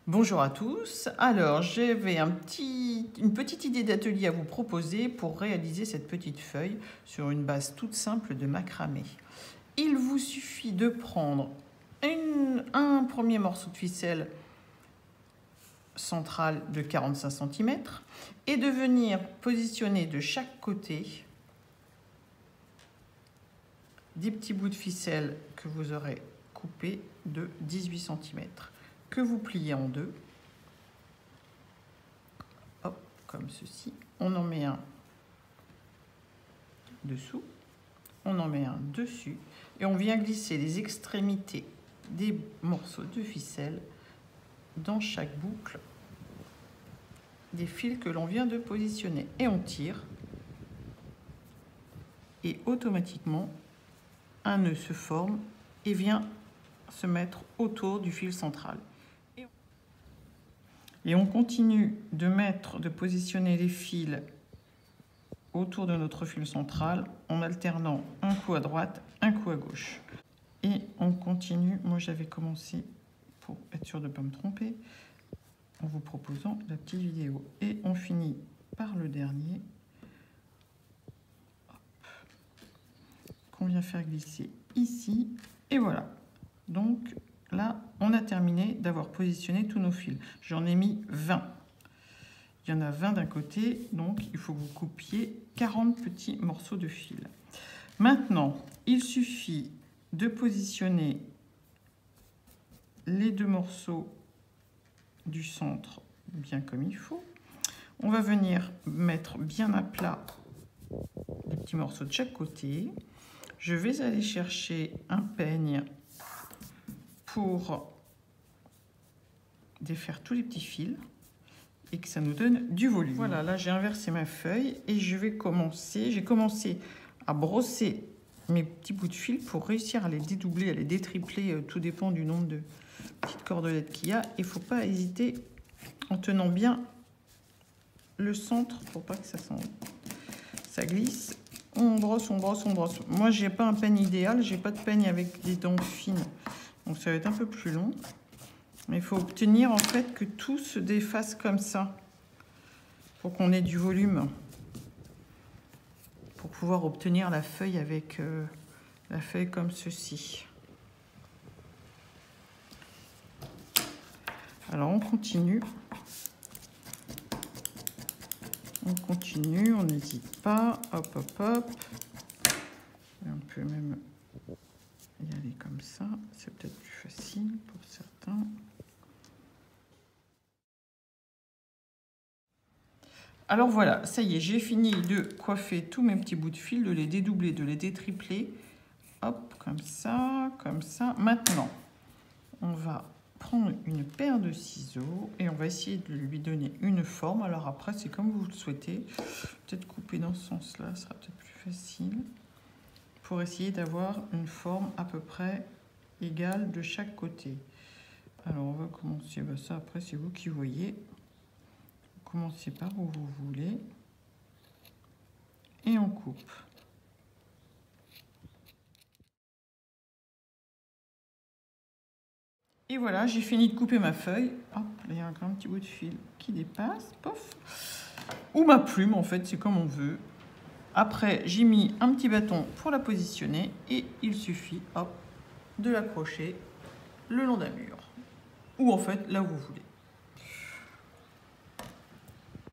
Bonjour à tous. Alors, j'avais une petite idée d'atelier à vous proposer pour réaliser cette petite feuille sur une base toute simple de macramé. Il vous suffit de prendre un premier morceau de ficelle central de 45 cm et de venir positionner de chaque côté des petits bouts de ficelle que vous aurez coupés de 18 cm. Que vous pliez en deux, hop, comme ceci. On en met un dessous, on en met un dessus, et on vient glisser les extrémités des morceaux de ficelle dans chaque boucle des fils que l'on vient de positionner. Et on tire, et automatiquement, un nœud se forme et vient se mettre autour du fil central. Et on continue de positionner les fils autour de notre fil central en alternant un coup à droite, un coup à gauche. Et on continue, moi j'avais commencé, pour être sûr de ne pas me tromper, en vous proposant la petite vidéo. Et on finit par le dernier, qu'on vient faire glisser ici. Et voilà. Donc là, on a terminé d'avoir positionné tous nos fils. J'en ai mis 20. Il y en a 20 d'un côté, donc il faut que vous coupiez 40 petits morceaux de fil. Maintenant, il suffit de positionner les deux morceaux du centre bien comme il faut. On va venir mettre bien à plat les petits morceaux de chaque côté. Je vais aller chercher un peigne pour défaire tous les petits fils et que ça nous donne du volume. Voilà, là j'ai inversé ma feuille et j'ai commencé à brosser mes petits bouts de fil pour réussir à les dédoubler, à les détripler, tout dépend du nombre de petites cordelettes qu'il y a. Il ne faut pas hésiter en tenant bien le centre pour pas que ça glisse. On brosse, on brosse, on brosse. Moi j'ai pas un peigne idéal, j'ai pas de peigne avec des dents fines, donc ça va être un peu plus long. Mais il faut obtenir en fait que tout se défasse comme ça pour qu'on ait du volume, pour pouvoir obtenir la feuille avec la feuille comme ceci. Alors on continue, on n'hésite pas, hop hop hop. Et on peut même y aller comme ça, c'est peut-être plus facile pour certains. Alors voilà, ça y est, j'ai fini de coiffer tous mes petits bouts de fil, de les dédoubler, de les détripler. Hop, comme ça, comme ça. Maintenant, on va prendre une paire de ciseaux et on va essayer de lui donner une forme. Alors après, c'est comme vous le souhaitez. Peut-être couper dans ce sens-là, ce sera peut-être plus facile. Pour essayer d'avoir une forme à peu près égale de chaque côté. Alors on va commencer, ça après c'est vous qui voyez. Commencez par où vous voulez et on coupe. Et voilà, j'ai fini de couper ma feuille. Hop, il y a un grand petit bout de fil qui dépasse, pof. Ou ma plume, en fait, c'est comme on veut. Après, j'ai mis un petit bâton pour la positionner et il suffit, hop, de l'accrocher le long d'un mur. Ou en fait, là où vous voulez.